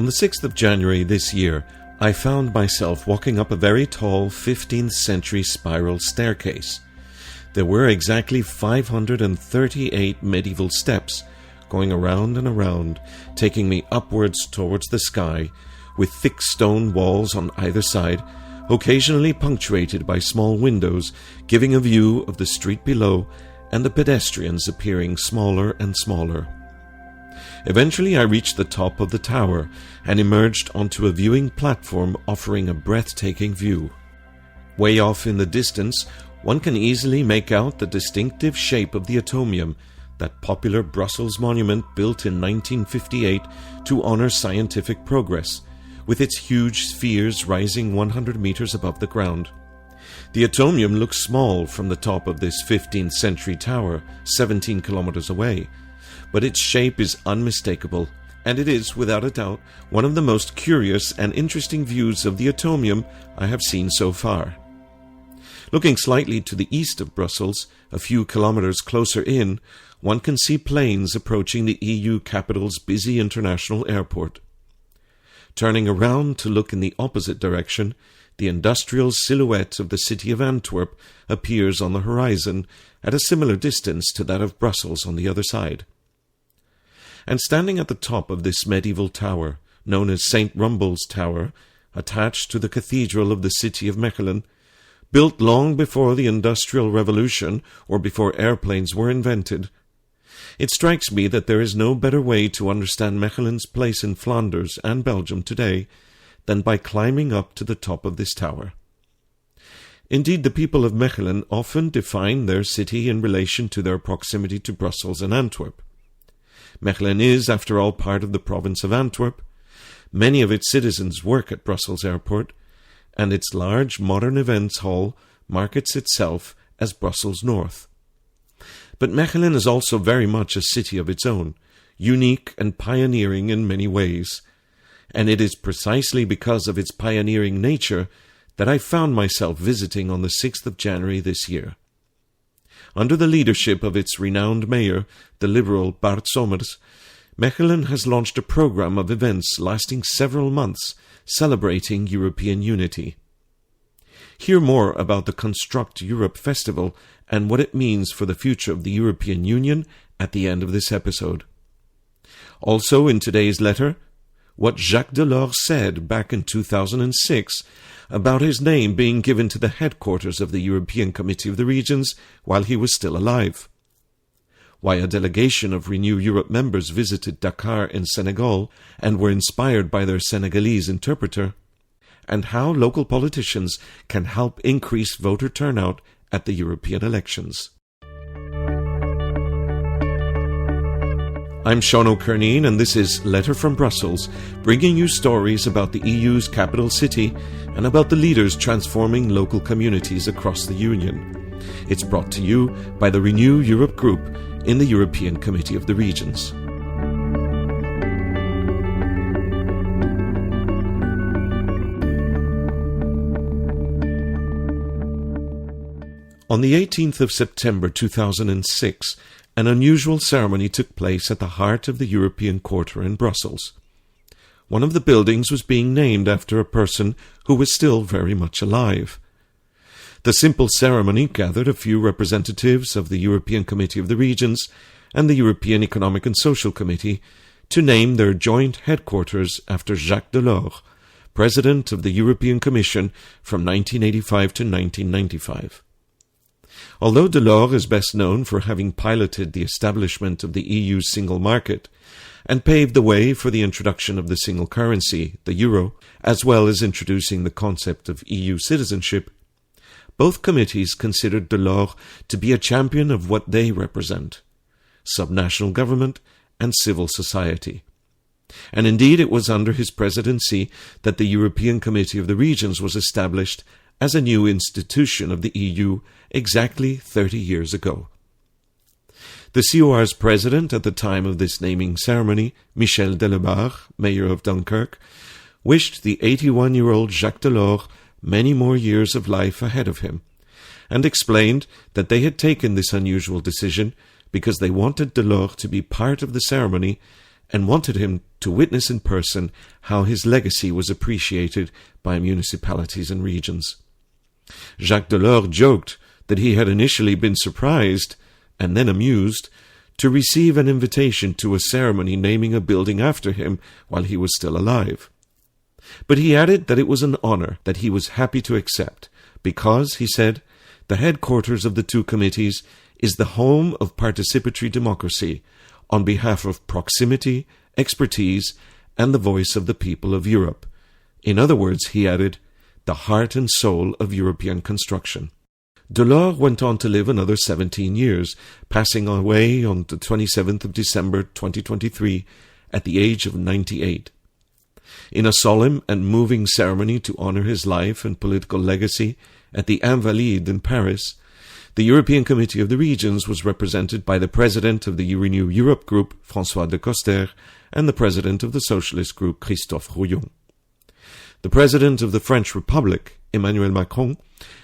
On the 6th of January this year, I found myself walking up a very tall 15th century spiral staircase. There were exactly 538 medieval steps, going around and around, taking me upwards towards the sky, with thick stone walls on either side, occasionally punctuated by small windows, giving a view of the street below and the pedestrians appearing smaller and smaller. Eventually I reached the top of the tower and emerged onto a viewing platform offering a breathtaking view. Way off in the distance, one can easily make out the distinctive shape of the atomium, that popular Brussels monument built in 1958 to honor scientific progress, with its huge spheres rising 100 meters above the ground. The atomium looks small from the top of this 15th century tower, 17 kilometers away, but its shape is unmistakable, and it is, without a doubt, one of the most curious and interesting views of the atomium I have seen so far. Looking slightly to the east of Brussels, a few kilometers closer in, one can see planes approaching the EU capital's busy international airport. Turning around to look in the opposite direction, the industrial silhouette of the city of Antwerp appears on the horizon at a similar distance to that of Brussels on the other side. And standing at the top of this medieval tower, known as St. Rumble's Tower, attached to the cathedral of the city of Mechelen, built long before the Industrial Revolution or before airplanes were invented, it strikes me that there is no better way to understand Mechelen's place in Flanders and Belgium today than by climbing up to the top of this tower. Indeed, the people of Mechelen often define their city in relation to their proximity to Brussels and Antwerp. Mechelen is, after all, part of the province of Antwerp. Many of its citizens work at Brussels Airport, and its large modern events hall markets itself as Brussels North. But Mechelen is also very much a city of its own, unique and pioneering in many ways, and it is precisely because of its pioneering nature that I found myself visiting on the 6th of January this year. Under the leadership of its renowned mayor, the liberal Bart Somers, Mechelen has launched a program of events lasting several months, celebrating European unity. Hear more about the Construct Europe Festival and what it means for the future of the European Union at the end of this episode. Also in today's letter, what Jacques Delors said back in 2006 about his name being given to the headquarters of the European Committee of the Regions while he was still alive. Why a delegation of Renew Europe members visited Dakar in Senegal and were inspired by their Senegalese interpreter, and how local politicians can help increase voter turnout at the European elections. I'm Sean O'Kearney, and this is Letter from Brussels, bringing you stories about the EU's capital city and about the leaders transforming local communities across the Union. It's brought to you by the Renew Europe Group in the European Committee of the Regions. On the 18th of September 2006, an unusual ceremony took place at the heart of the European Quarter in Brussels. One of the buildings was being named after a person who was still very much alive. The simple ceremony gathered a few representatives of the European Committee of the Regions and the European Economic and Social Committee to name their joint headquarters after Jacques Delors, President of the European Commission from 1985 to 1995. Although Delors is best known for having piloted the establishment of the EU's single market and paved the way for the introduction of the single currency, the euro, as well as introducing the concept of EU citizenship, both committees considered Delors to be a champion of what they represent: subnational government and civil society. And indeed it was under his presidency that the European Committee of the Regions was established as a new institution of the EU exactly 30 years ago. The COR's president at the time of this naming ceremony, Michel Delebach, mayor of Dunkirk, wished the 81-year-old Jacques Delors many more years of life ahead of him, and explained that they had taken this unusual decision because they wanted Delors to be part of the ceremony and wanted him to witness in person how his legacy was appreciated by municipalities and regions. Jacques Delors joked that he had initially been surprised, and then amused, to receive an invitation to a ceremony naming a building after him while he was still alive. But he added that it was an honor that he was happy to accept, because, he said, the headquarters of the two committees is the home of participatory democracy on behalf of proximity, expertise, and the voice of the people of Europe. In other words, he added, the heart and soul of European construction. Delors went on to live another 17 years, passing away on the 27th of December 2023 at the age of 98. In a solemn and moving ceremony to honor his life and political legacy at the Invalides in Paris, the European Committee of the Regions was represented by the president of the Renew Europe group, François de Coster, and the president of the Socialist group, Christophe Rouillon. The president of the French Republic, Emmanuel Macron,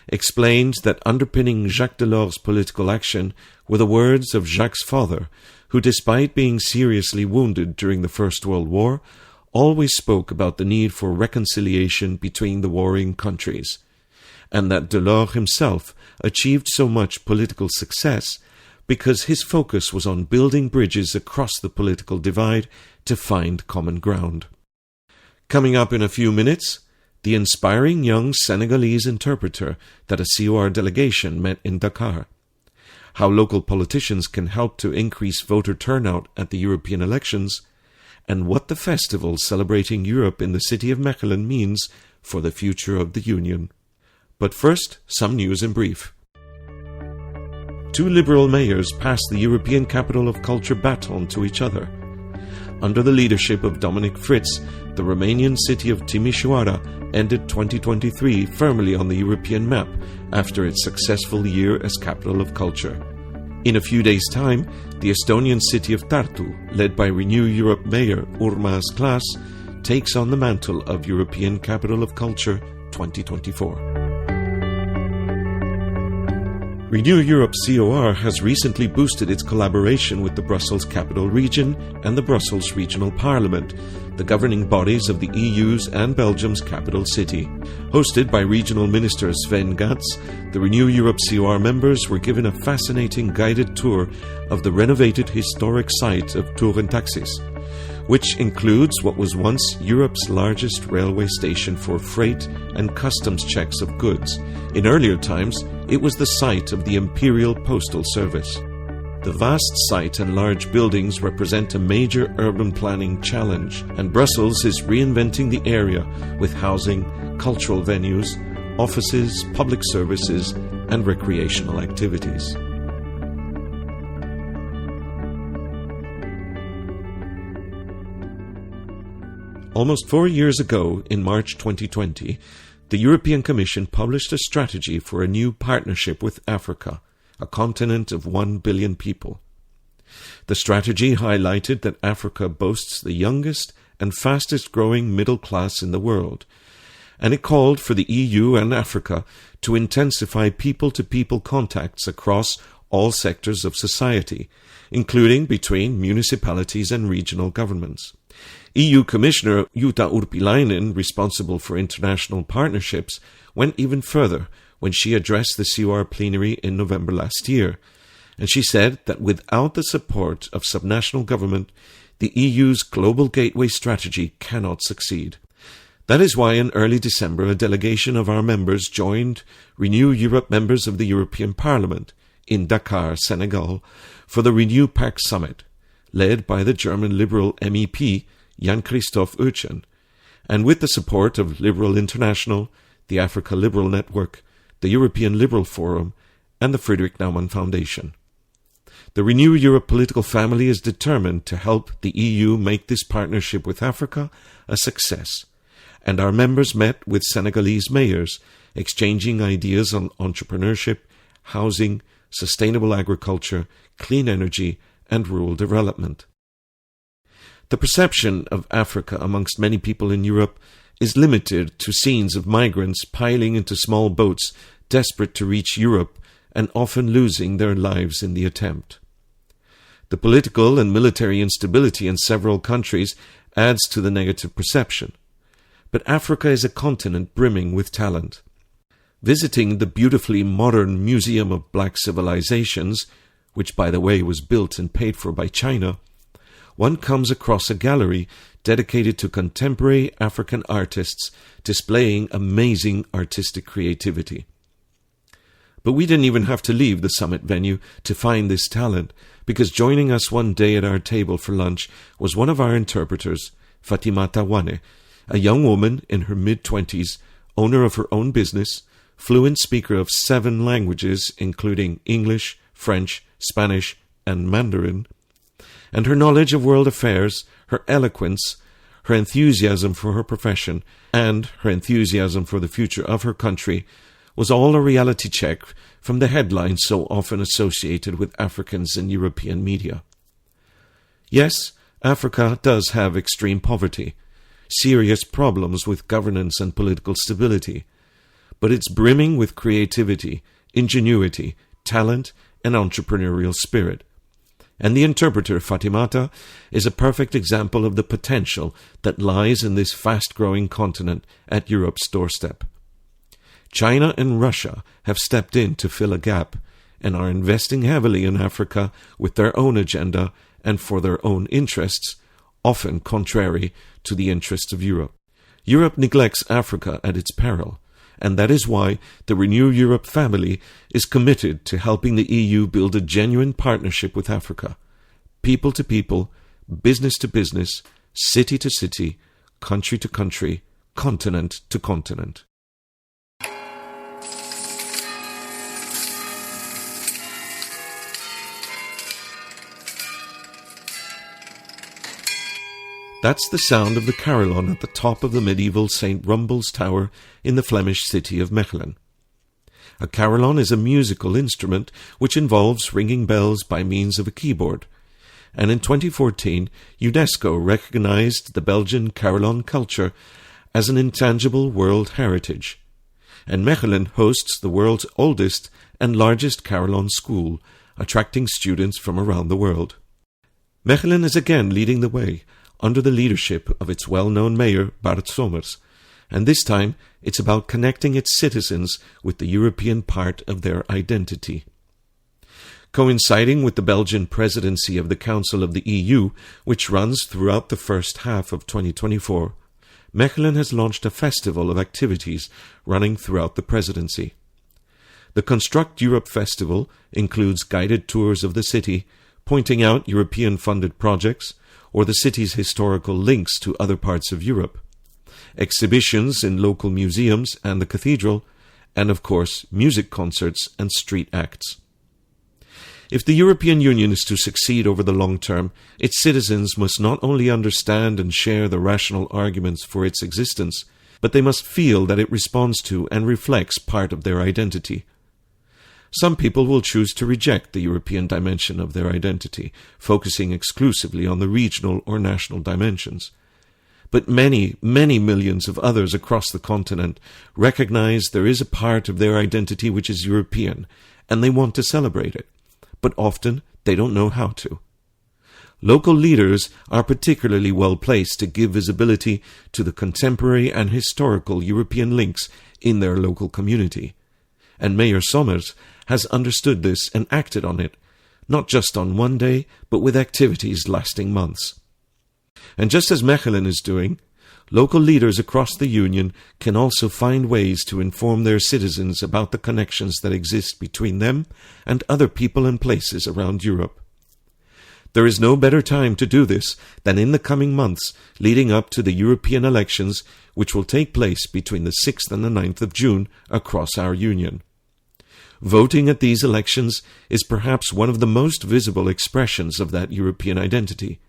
explained that underpinning Jacques Delors' political action were the words of Jacques' father, who, despite being seriously wounded during the First World War, always spoke about the need for reconciliation between the warring countries, and that Delors himself achieved so much political success because his focus was on building bridges across the political divide to find common ground. Coming up in a few minutes, the inspiring young Senegalese interpreter that a COR delegation met in Dakar, how local politicians can help to increase voter turnout at the European elections, and what the festival celebrating Europe in the city of Mechelen means for the future of the Union. But first, some news in brief. Two liberal mayors passed the European Capital of Culture baton to each other. Under the leadership of Dominic Fritz, the Romanian city of Timișoara ended 2023 firmly on the European map after its successful year as capital of culture. In a few days' time, the Estonian city of Tartu, led by Renew Europe Mayor Urmas Klaas, takes on the mantle of European Capital of Culture 2024. Renew Europe COR has recently boosted its collaboration with the Brussels Capital Region and the Brussels Regional Parliament, the governing bodies of the EU's and Belgium's capital city. Hosted by Regional Minister Sven Gatz, the Renew Europe COR members were given a fascinating guided tour of the renovated historic site of Taxis, which includes what was once Europe's largest railway station for freight and customs checks of goods. In earlier times, it was the site of the imperial postal service. The vast site and large buildings represent a major urban planning challenge, and Brussels is reinventing the area with housing, cultural venues, offices, public services, and recreational activities. Almost 4 years ago, in March 2020, the European Commission published a strategy for a new partnership with Africa, a continent of 1 billion people. The strategy highlighted that Africa boasts the youngest and fastest growing middle class in the world, and it called for the EU and Africa to intensify people-to-people contacts across all sectors of society, including between municipalities and regional governments. EU Commissioner Jutta Urpilainen, responsible for international partnerships, went even further when she addressed the COR plenary in November last year, and she said that without the support of subnational government, the EU's Global Gateway strategy cannot succeed. That is why in early December a delegation of our members joined Renew Europe members of the European Parliament in Dakar, Senegal, for the RenewPAC summit, led by the German Liberal MEP Jan2024, and with the support of Liberal International, the Africa Liberal Network, the European Liberal Forum, and the Friedrich Naumann Foundation. The Renew Europe political family is determined to help the EU make this partnership with Africa a success, and our members met with Senegalese mayors, exchanging ideas on entrepreneurship, housing, sustainable agriculture, clean energy, and rural development. The perception of Africa amongst many people in Europe is limited to scenes of migrants piling into small boats, desperate to reach Europe and often losing their lives in the attempt. The political and military instability in several countries adds to the negative perception. But Africa is a continent brimming with talent. Visiting the beautifully modern Museum of Black Civilizations, which by the way was built and paid for by China, one comes across a gallery dedicated to contemporary African artists displaying amazing artistic creativity. But we didn't even have to leave the summit venue to find this talent, because joining us one day at our table for lunch was one of our interpreters, Fatimata Wane, a young woman in her mid-20s, owner of her own business, fluent speaker of 7 languages, including English, French, Spanish, and Mandarin, and her knowledge of world affairs, her eloquence, her enthusiasm for her profession, and her enthusiasm for the future of her country was all a reality check from the headlines so often associated with Africans in European media. Yes, Africa does have extreme poverty, serious problems with governance and political stability, but it's brimming with creativity, ingenuity, talent, and entrepreneurial spirit. And the interpreter, Fatimata, is a perfect example of the potential that lies in this fast-growing continent at Europe's doorstep. China and Russia have stepped in to fill a gap and are investing heavily in Africa with their own agenda and for their own interests, often contrary to the interests of Europe. Europe neglects Africa at its peril, and that is why the Renew Europe family is committed to helping the EU build a genuine partnership with Africa, people to people, business to business, city to city, country to country, continent to continent. That's the sound of the carillon at the top of the medieval St. Rumble's Tower in the Flemish city of Mechelen. A carillon is a musical instrument which involves ringing bells by means of a keyboard, and in 2014 UNESCO recognized the Belgian carillon culture as an intangible world heritage, and Mechelen hosts the world's oldest and largest carillon school, attracting students from around the world. Mechelen is again leading the way, under the leadership of its well-known mayor, Bart Somers, and this time it's about connecting its citizens with the European part of their identity. Coinciding with the Belgian presidency of the Council of the EU, which runs throughout the first half of 2024, Mechelen has launched a festival of activities running throughout the presidency. The Construct Europe Festival includes guided tours of the city, pointing out European-funded projects, or the city's historical links to other parts of Europe, exhibitions in local museums and the cathedral, and of course music concerts and street acts. If the European Union is to succeed over the long term, its citizens must not only understand and share the rational arguments for its existence, but they must feel that it responds to and reflects part of their identity. Some people will choose to reject the European dimension of their identity, focusing exclusively on the regional or national dimensions. But many, many millions of others across the continent recognize there is a part of their identity which is European, and they want to celebrate it, but often they don't know how to. Local leaders are particularly well placed to give visibility to the contemporary and historical European links in their local community. And Mayor Somers has understood this and acted on it, not just on one day, but with activities lasting months. And just as Mechelen is doing, local leaders across the Union can also find ways to inform their citizens about the connections that exist between them and other people and places around Europe. There is no better time to do this than in the coming months leading up to the European elections, which will take place between the 6th and the 9th of June across our Union. Voting at these elections is perhaps one of the most visible expressions of that European identity,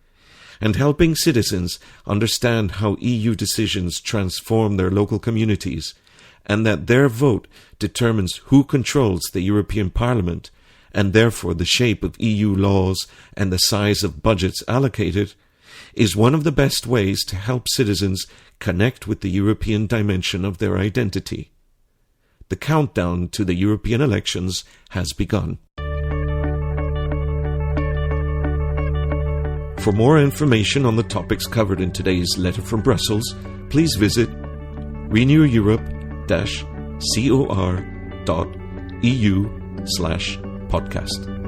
and helping citizens understand how EU decisions transform their local communities, and that their vote determines who controls the European Parliament, and therefore the shape of EU laws and the size of budgets allocated, is one of the best ways to help citizens connect with the European dimension of their identity. The countdown to the European elections has begun. For more information on the topics covered in today's letter from Brussels, please visit reneweurope-cor.eu/podcast.